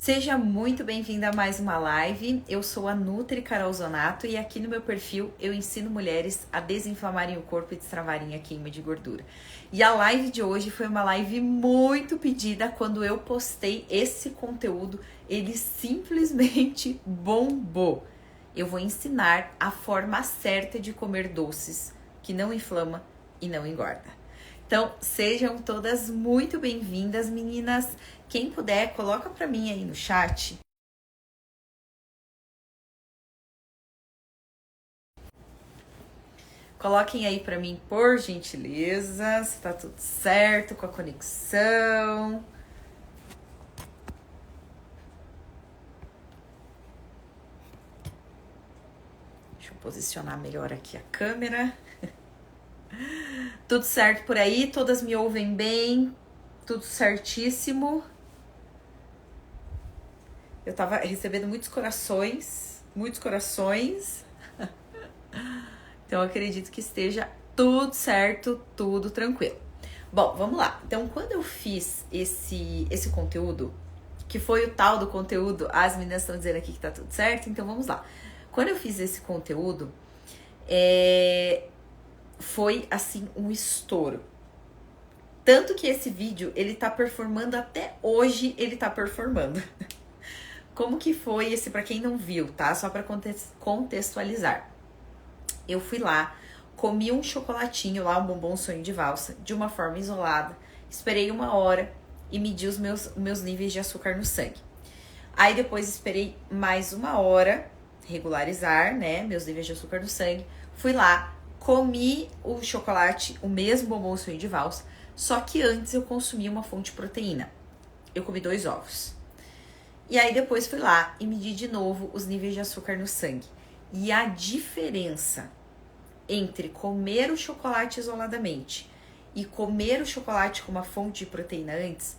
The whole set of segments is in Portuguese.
Seja muito bem-vinda a mais uma live. Eu sou a Nutri Carol Zonato e aqui no meu perfil eu ensino mulheres a desinflamarem o corpo e destravarem a queima de gordura. E a live de hoje foi uma live muito pedida. Quando eu postei esse conteúdo, ele simplesmente bombou. Eu vou ensinar a forma certa de comer doces que não inflama e não engorda. Então, sejam todas muito bem-vindas, meninas. Quem puder, coloca pra mim aí no chat. Coloquem aí pra mim, por gentileza, se tá tudo certo com a conexão. Deixa eu posicionar melhor aqui a câmera. Tudo certo por aí? Todas me ouvem bem? Tudo certíssimo? Eu tava recebendo muitos corações. Então, eu acredito que esteja tudo certo, tudo tranquilo. Bom, vamos lá. Então, quando eu fiz esse conteúdo, que foi o tal do conteúdo, as meninas estão dizendo aqui que tá tudo certo, então vamos lá. Quando eu fiz esse conteúdo, foi, assim, um estouro. Tanto que esse vídeo, ele tá performando até hoje, ele tá performando. Como que foi esse, pra quem não viu, tá? Só pra contextualizar. Eu fui lá, comi um chocolatinho lá, um bombom sonho de valsa, de uma forma isolada. Esperei 1 hora e medi os meus níveis de açúcar no sangue. Aí depois esperei mais 1 hora, regularizar, né, meus níveis de açúcar no sangue. Fui lá, comi o chocolate, o mesmo bombom sonho de valsa, só que antes eu consumi uma fonte de proteína. Eu comi 2 ovos. E aí depois fui lá e medi de novo os níveis de açúcar no sangue. E a diferença entre comer o chocolate isoladamente e comer o chocolate com uma fonte de proteína antes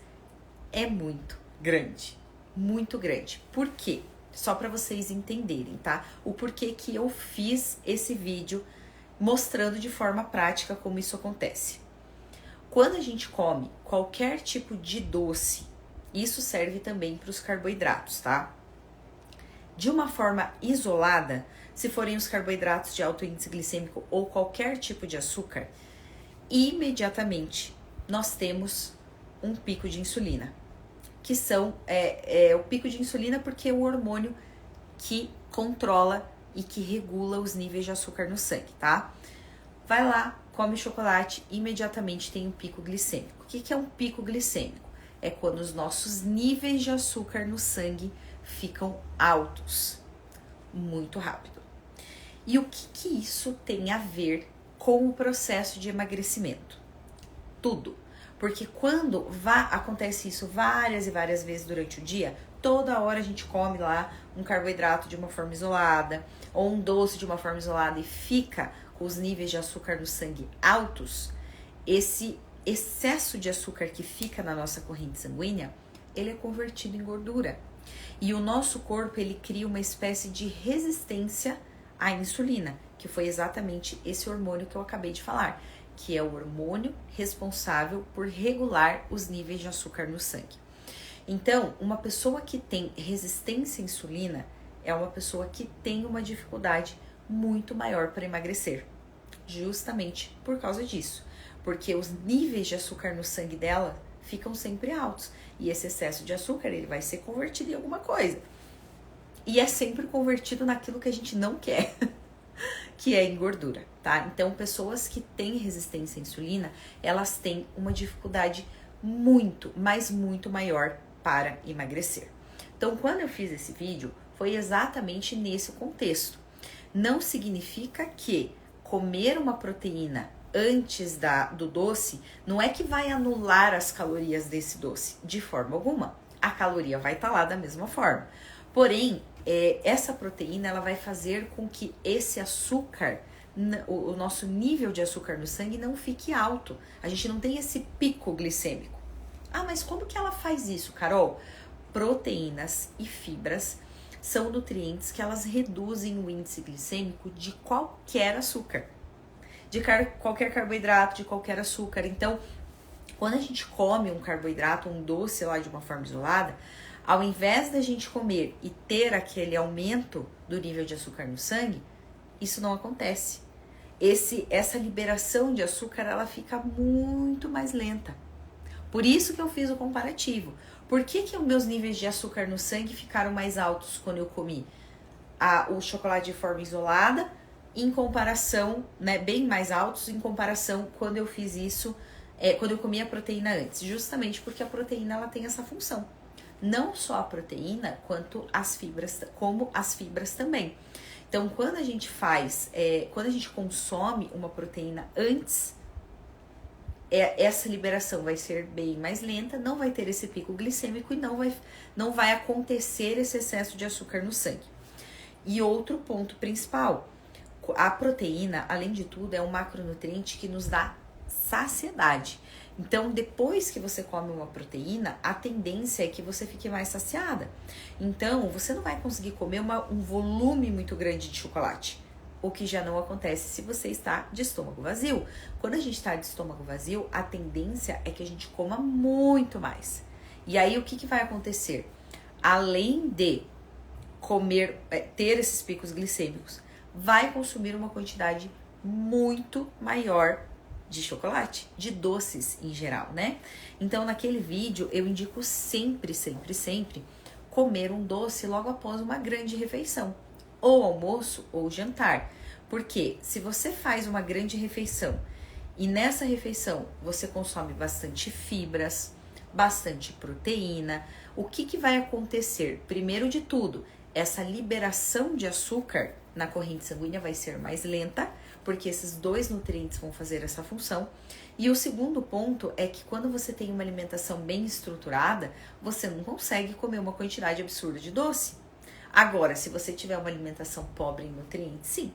é muito grande. Muito grande. Por quê? Só para vocês entenderem, tá? O porquê que eu fiz esse vídeo mostrando de forma prática como isso acontece. Quando a gente come qualquer tipo de doce, isso serve também para os carboidratos, tá? De uma forma isolada, se forem os carboidratos de alto índice glicêmico ou qualquer tipo de açúcar, imediatamente nós temos um pico de insulina, que são o pico de insulina porque é o hormônio que controla e que regula os níveis de açúcar no sangue, tá? Vai lá, come chocolate, imediatamente tem um pico glicêmico. O que é um pico glicêmico? É quando os nossos níveis de açúcar no sangue ficam altos, muito rápido. E o que isso tem a ver com o processo de emagrecimento? Tudo. Porque quando acontece isso várias e várias vezes durante o dia, toda hora a gente come lá um carboidrato de uma forma isolada, ou um doce de uma forma isolada e fica com os níveis de açúcar no sangue altos, esse excesso de açúcar que fica na nossa corrente sanguínea, ele é convertido em gordura. E o nosso corpo, ele cria uma espécie de resistência à insulina, que foi exatamente esse hormônio que eu acabei de falar, que é o hormônio responsável por regular os níveis de açúcar no sangue. Então, uma pessoa que tem resistência à insulina é uma pessoa que tem uma dificuldade muito maior para emagrecer, justamente por causa disso, porque os níveis de açúcar no sangue dela ficam sempre altos, e esse excesso de açúcar, ele vai ser convertido em alguma coisa, e é sempre convertido naquilo que a gente não quer, que é em gordura, tá? Então, pessoas que têm resistência à insulina, elas têm uma dificuldade muito, mas muito maior para emagrecer. Então, quando eu fiz esse vídeo, foi exatamente nesse contexto. Não significa que comer uma proteína antes do doce não é que vai anular as calorias desse doce, de forma alguma. A caloria vai estar lá da mesma forma. Porém, essa proteína, ela vai fazer com que esse açúcar, o nosso nível de açúcar no sangue não fique alto. A gente não tem esse pico glicêmico. Ah, mas como que ela faz isso, Carol? Proteínas e fibras são nutrientes que elas reduzem o índice glicêmico de qualquer açúcar, de qualquer carboidrato, de qualquer açúcar. Então, quando a gente come um carboidrato, um doce lá de uma forma isolada, Ao invés da gente comer e ter aquele aumento do nível de açúcar no sangue, isso não acontece. Essa liberação de açúcar, ela fica muito mais lenta. Por isso que eu fiz o comparativo. Por que os meus níveis de açúcar no sangue ficaram mais altos quando eu comi o chocolate de forma isolada, em comparação, né, bem mais altos em comparação quando eu fiz isso, quando eu comi a proteína antes? Justamente porque a proteína, ela tem essa função. Não só a proteína, quanto as fibras, como as fibras também. Então, quando a gente quando a gente consome uma proteína antes, essa liberação vai ser bem mais lenta, não vai ter esse pico glicêmico e não vai acontecer esse excesso de açúcar no sangue. E outro ponto principal, a proteína, além de tudo, é um macronutriente que nos dá saciedade. Então, depois que você come uma proteína, a tendência é que você fique mais saciada. Então, você não vai conseguir comer um volume muito grande de chocolate, o que já não acontece se você está de estômago vazio. Quando a gente está de estômago vazio, a tendência é que a gente coma muito mais. E aí, o que vai acontecer? Além de comer, ter esses picos glicêmicos, vai consumir uma quantidade muito maior de chocolate, de doces em geral, né? Então, naquele vídeo, eu indico sempre comer um doce logo após uma grande refeição, ou almoço ou jantar. Porque se você faz uma grande refeição e nessa refeição você consome bastante fibras, bastante proteína, o que vai acontecer? Primeiro de tudo, essa liberação de açúcar na corrente sanguínea vai ser mais lenta, porque esses dois nutrientes vão fazer essa função. E o segundo ponto é que quando você tem uma alimentação bem estruturada, você não consegue comer uma quantidade absurda de doce. Agora, se você tiver uma alimentação pobre em nutrientes, sim.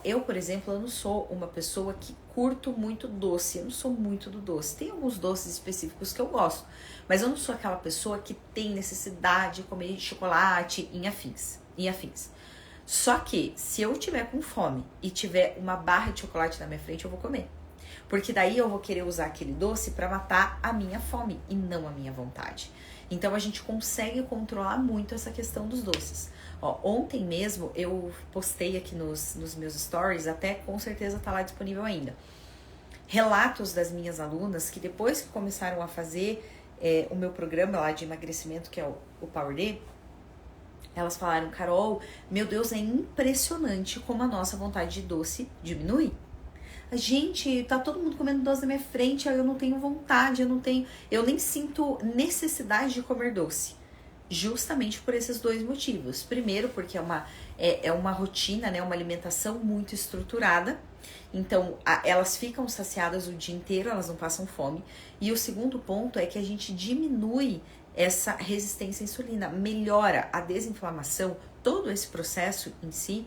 Eu, por exemplo, eu não sou uma pessoa que curto muito doce, eu não sou muito do doce. Tem alguns doces específicos que eu gosto, mas eu não sou aquela pessoa que tem necessidade de comer chocolate em afins. Só que, se eu tiver com fome e tiver uma barra de chocolate na minha frente, eu vou comer. Porque daí eu vou querer usar aquele doce para matar a minha fome e não a minha vontade. Então, a gente consegue controlar muito essa questão dos doces. Ontem mesmo eu postei aqui nos meus stories, até com certeza tá lá disponível ainda, relatos das minhas alunas que depois que começaram a fazer o meu programa lá de emagrecimento, que é o Power D, elas falaram: Carol, meu Deus, é impressionante como a nossa vontade de doce diminui. Gente, tá todo mundo comendo doce na minha frente, eu não tenho vontade, eu nem sinto necessidade de comer doce. Justamente por esses dois motivos. Primeiro, porque é uma rotina, né, uma alimentação muito estruturada. Então, elas ficam saciadas o dia inteiro, elas não passam fome. E o segundo ponto é que a gente diminui essa resistência à insulina, melhora a desinflamação, todo esse processo em si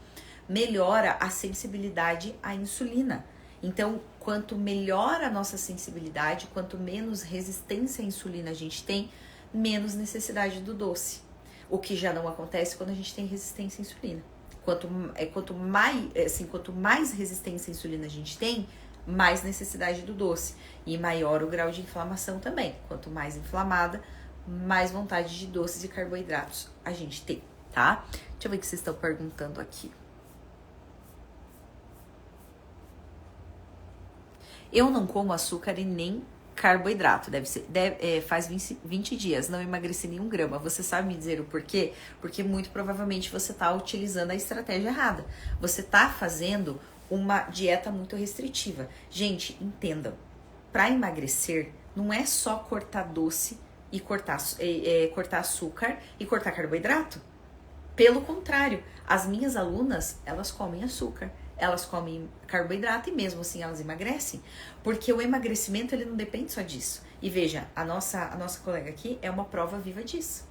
melhora a sensibilidade à insulina. Então, quanto melhor a nossa sensibilidade, quanto menos resistência à insulina a gente tem, menos necessidade do doce. O que já não acontece quando a gente tem resistência à insulina. Quanto mais resistência à insulina a gente tem, mais necessidade do doce. E maior o grau de inflamação também. Quanto mais inflamada, mais vontade de doces e carboidratos a gente tem, tá? Deixa eu ver o que vocês estão perguntando aqui. Eu não como açúcar e nem carboidrato, faz 20 dias, não emagreci nenhum grama. Você sabe me dizer o porquê? Porque muito provavelmente você está utilizando a estratégia errada. Você está fazendo uma dieta muito restritiva. Gente, entendam, para emagrecer não é só cortar doce e cortar açúcar e cortar carboidrato. Pelo contrário, as minhas alunas, elas comem açúcar, elas comem carboidrato e mesmo assim elas emagrecem. Porque o emagrecimento, ele não depende só disso. E veja, a nossa colega aqui é uma prova viva disso.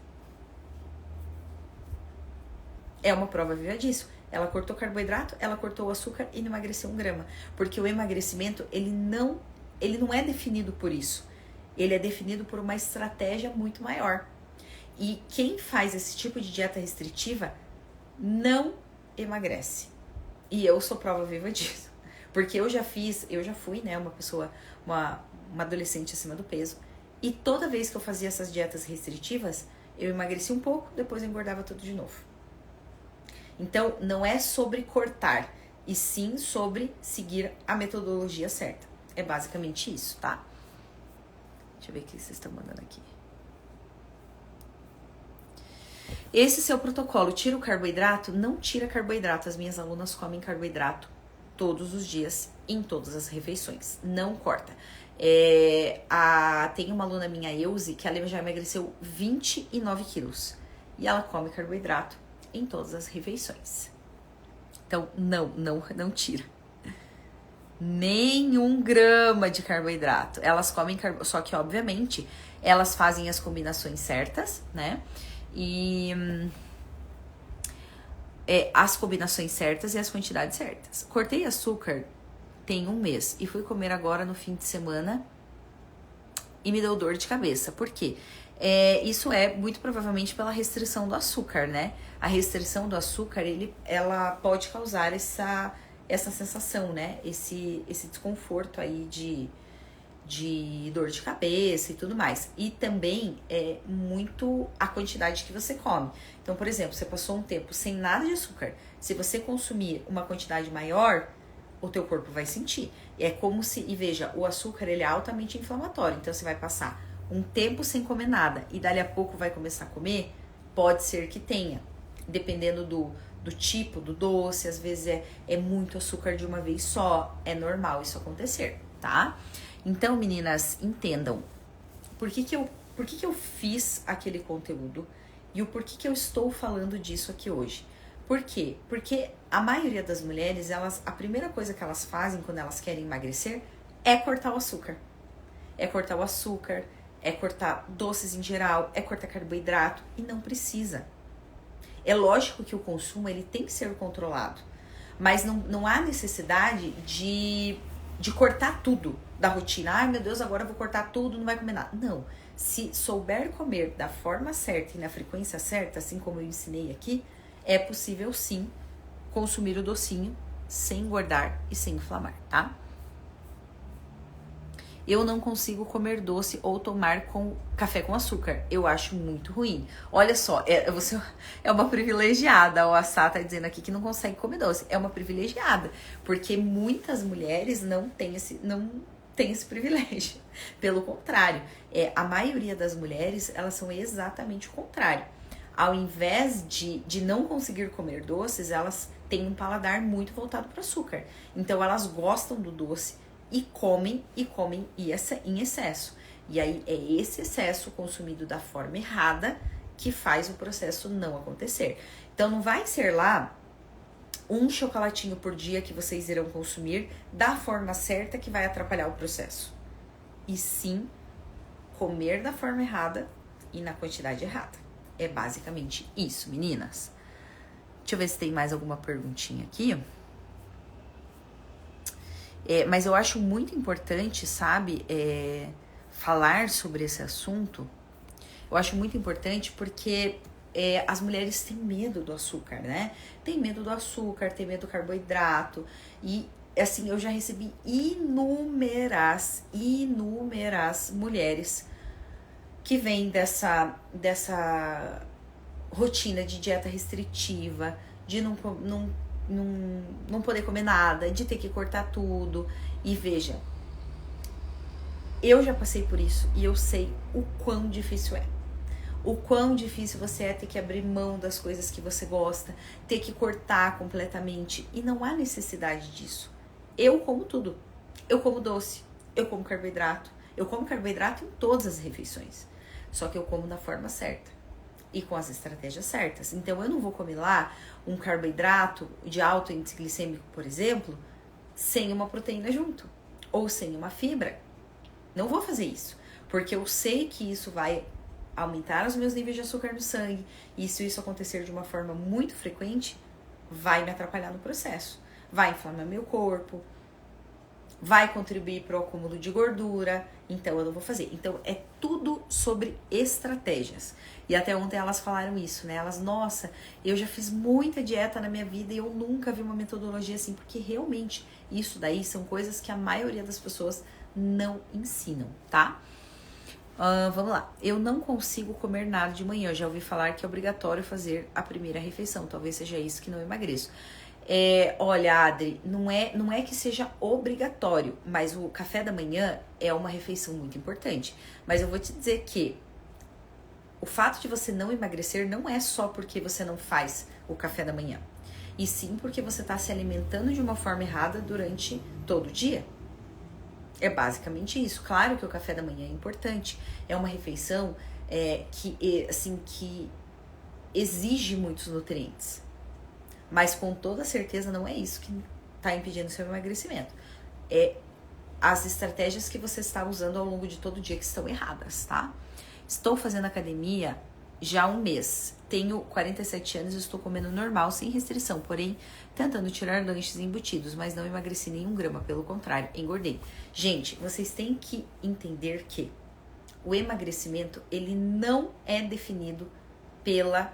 É uma prova viva disso. Ela cortou carboidrato, ela cortou o açúcar e não emagreceu 1 grama. Porque o emagrecimento, ele não é definido por isso. Ele é definido por uma estratégia muito maior. E quem faz esse tipo de dieta restritiva não emagrece. E eu sou prova viva disso. Porque eu já fui, né, uma pessoa, uma adolescente acima do peso. E toda vez que eu fazia essas dietas restritivas, eu emagreci um pouco, depois eu engordava tudo de novo. Então, não é sobre cortar, e sim sobre seguir a metodologia certa. É basicamente isso, tá? Deixa eu ver o que vocês estão mandando aqui. Esse seu protocolo tira o carboidrato? Não tira carboidrato. As minhas alunas comem carboidrato todos os dias, em todas as refeições. Não corta. Tem uma aluna minha, Euzi, que ela já emagreceu 29 quilos. E ela come carboidrato em todas as refeições. Então, não tira. Nem 1 grama de carboidrato. Elas comem só que, obviamente, elas fazem as combinações certas, né? E as combinações certas e as quantidades certas. Cortei açúcar tem 1 mês e fui comer agora no fim de semana e me deu dor de cabeça. Por quê? Isso é muito provavelmente pela restrição do açúcar, né? A restrição do açúcar, ela pode causar essa sensação, né? Esse desconforto aí de dor de cabeça e tudo mais. E também é muito a quantidade que você come. Então, por exemplo, você passou um tempo sem nada de açúcar. Se você consumir uma quantidade maior, o teu corpo vai sentir. É como se, e veja, o açúcar ele é altamente inflamatório. Então, você vai passar um tempo sem comer nada e dali a pouco vai começar a comer, pode ser que tenha. Dependendo do tipo do doce, às vezes é muito açúcar de uma vez só. É normal isso acontecer, tá? Então, meninas, entendam por que eu fiz aquele conteúdo e o porquê que eu estou falando disso aqui hoje. Por quê? Porque a maioria das mulheres, a primeira coisa que elas fazem quando elas querem emagrecer é cortar o açúcar. É cortar o açúcar, é cortar doces em geral, é cortar carboidrato e não precisa. É lógico que o consumo ele tem que ser controlado, mas não há necessidade de cortar tudo da rotina. Ai, meu Deus, agora eu vou cortar tudo, não vai comer nada. Não. Se souber comer da forma certa e na frequência certa, assim como eu ensinei aqui, é possível sim consumir o docinho sem engordar e sem inflamar, tá? Eu não consigo comer doce ou tomar café com açúcar. Eu acho muito ruim. Olha só, você é uma privilegiada. O Assá tá dizendo aqui que não consegue comer doce. É uma privilegiada. Porque muitas mulheres não têm esse privilégio. Pelo contrário, a maioria das mulheres, elas são exatamente o contrário. Ao invés de não conseguir comer doces, elas têm um paladar muito voltado para o açúcar. Então, elas gostam do doce e comem em excesso. E aí é esse excesso consumido da forma errada que faz o processo não acontecer. Então não vai ser lá um chocolatinho por dia que vocês irão consumir da forma certa que vai atrapalhar o processo. E sim comer da forma errada e na quantidade errada. É basicamente isso, meninas. Deixa eu ver se tem mais alguma perguntinha aqui. Mas eu acho muito importante, sabe, falar sobre esse assunto. Eu acho muito importante porque as mulheres têm medo do açúcar, né? Tem medo do açúcar, tem medo do carboidrato. E, assim, eu já recebi inúmeras mulheres que vêm dessa rotina de dieta restritiva, de não poder comer nada, de ter que cortar tudo. E veja, eu já passei por isso e eu sei o quão difícil é. O quão difícil você ter que abrir mão das coisas que você gosta, ter que cortar completamente. E não há necessidade disso. Eu como tudo. Eu como doce, eu como carboidrato. Eu como carboidrato em todas as refeições. Só que eu como da forma certa e com as estratégias certas. Então, eu não vou comer lá um carboidrato de alto índice glicêmico, por exemplo, sem uma proteína junto, ou sem uma fibra. Não vou fazer isso, porque eu sei que isso vai aumentar os meus níveis de açúcar no sangue, e se isso acontecer de uma forma muito frequente, vai me atrapalhar no processo, vai inflamar meu corpo, vai contribuir para o acúmulo de gordura, então eu não vou fazer. Então é tudo sobre estratégias. E até ontem elas falaram isso, né? Elas, nossa, eu já fiz muita dieta na minha vida e eu nunca vi uma metodologia assim, porque realmente isso daí são coisas que a maioria das pessoas não ensinam, tá? Vamos lá. Eu não consigo comer nada de manhã. Eu já ouvi falar que é obrigatório fazer a primeira refeição. Talvez seja isso que não emagreço. Olha, Adri, não é que seja obrigatório, mas o café da manhã é uma refeição muito importante. Mas eu vou te dizer que o fato de você não emagrecer não é só porque você não faz o café da manhã, e sim porque você está se alimentando de uma forma errada durante todo o dia. É basicamente isso. Claro que o café da manhã é importante, é uma refeição que exige muitos nutrientes, mas com toda certeza não é isso que está impedindo o seu emagrecimento. É as estratégias que você está usando ao longo de todo o dia que estão erradas, tá? Estou fazendo academia já há um mês. Tenho 47 anos e estou comendo normal, sem restrição, porém tentando tirar lanches embutidos, mas não emagreci nenhum grama, pelo contrário, engordei. Gente, vocês têm que entender que o emagrecimento, ele não é definido pela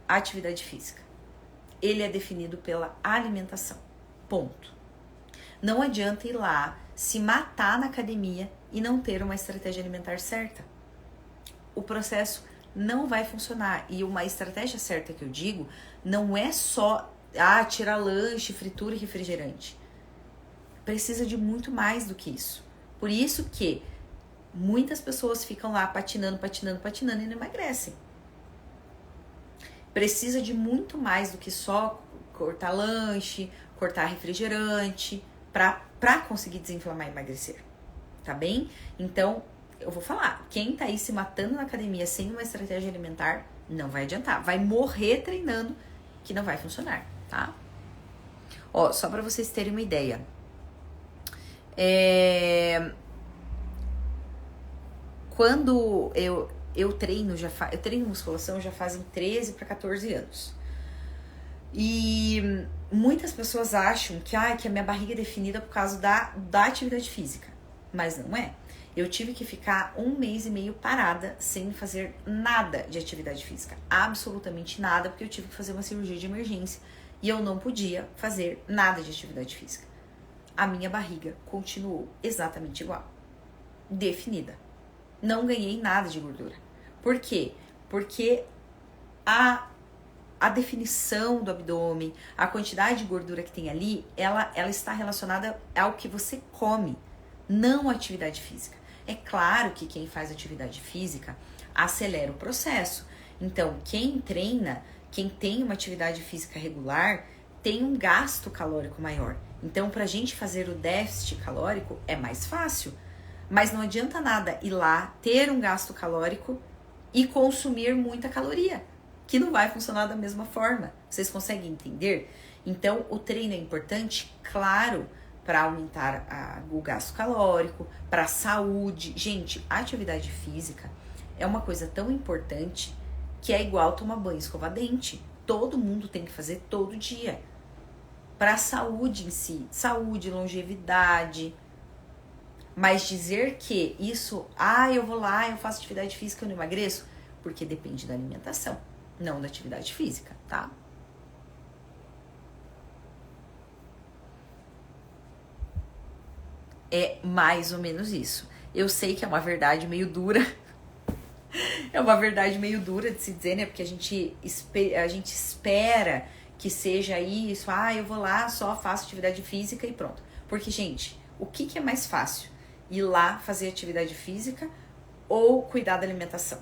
atividade física. Ele é definido pela alimentação. Ponto. Não adianta ir lá, se matar na academia e não ter uma estratégia alimentar certa. O processo não vai funcionar. E uma estratégia certa que eu digo não é só tirar lanche, fritura e refrigerante. Precisa de muito mais do que isso. Por isso que muitas pessoas ficam lá patinando e não emagrecem. Precisa de muito mais do que só cortar lanche, cortar refrigerante, pra conseguir desinflamar e emagrecer. Tá bem? Então, eu vou falar, quem tá aí se matando na academia sem uma estratégia alimentar, não vai adiantar. Vai morrer treinando, que não vai funcionar, tá? Ó, só pra vocês terem uma ideia. Quando eu treino, eu treino musculação já fazem 13 para 14 anos. E muitas pessoas acham que a minha barriga é definida por causa da atividade física. Mas não é. Eu tive que ficar 1 mês e meio parada sem fazer nada de atividade física. Absolutamente nada, porque eu tive que fazer uma cirurgia de emergência. E eu não podia fazer nada de atividade física. A minha barriga continuou exatamente igual. Definida. Não ganhei nada de gordura. Por quê? Porque a definição do abdômen, a quantidade de gordura que tem ali, ela está relacionada ao que você come, não à atividade física. É claro que quem faz atividade física acelera o processo. Então, quem treina, quem tem uma atividade física regular, tem um gasto calórico maior. Então, pra gente fazer o déficit calórico é mais fácil. Mas não adianta nada ir lá, ter um gasto calórico e consumir muita caloria, que não vai funcionar da mesma forma. Vocês conseguem entender? Então, o treino é importante, claro, para aumentar o gasto calórico, para a saúde. Gente, a atividade física é uma coisa tão importante que é igual tomar banho e escovar dente. Todo mundo tem que fazer todo dia. Para a saúde em si, saúde, longevidade. Mas dizer que isso, eu vou lá, eu faço atividade física e eu não emagreço, porque depende da alimentação, não da atividade física, tá? É mais ou menos isso. Eu sei que é uma verdade meio dura. É uma verdade meio dura de se dizer, né? Porque a gente espera que seja isso. Eu vou lá, só faço atividade física e pronto. Porque, gente, o que é mais fácil? Ir lá fazer atividade física ou cuidar da alimentação?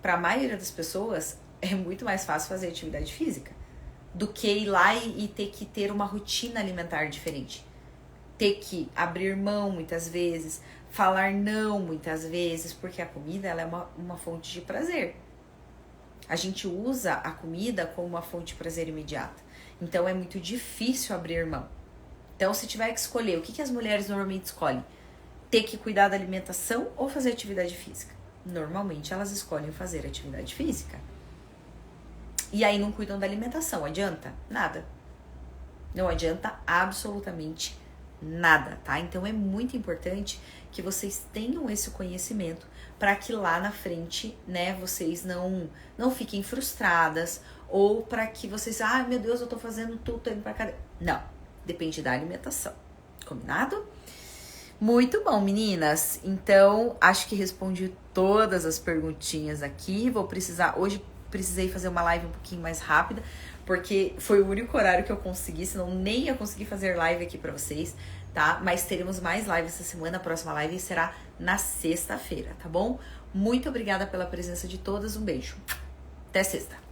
Para a maioria das pessoas, é muito mais fácil fazer atividade física do que ir lá e ter que ter uma rotina alimentar diferente. Ter que abrir mão muitas vezes, falar não muitas vezes, porque a comida ela é uma fonte de prazer. A gente usa a comida como uma fonte de prazer imediata. Então é muito difícil abrir mão. Então, se tiver que escolher, o que as mulheres normalmente escolhem? Ter que cuidar da alimentação ou fazer atividade física? Normalmente elas escolhem fazer atividade física. E aí não cuidam da alimentação. Adianta? Nada. Não adianta absolutamente nada, tá? Então é muito importante que vocês tenham esse conhecimento para que lá na frente, né, vocês não fiquem frustradas ou para que vocês, meu Deus, eu tô fazendo tudo, tô indo pra cá. Não, depende da alimentação. Combinado? Muito bom, meninas. Então, acho que respondi todas as perguntinhas aqui. Hoje precisei fazer uma live um pouquinho mais rápida, porque foi o único horário que eu consegui, senão nem ia conseguir fazer live aqui pra vocês, tá? Mas teremos mais lives essa semana. A próxima live será na sexta-feira, tá bom? Muito obrigada pela presença de todas. Um beijo. Até sexta.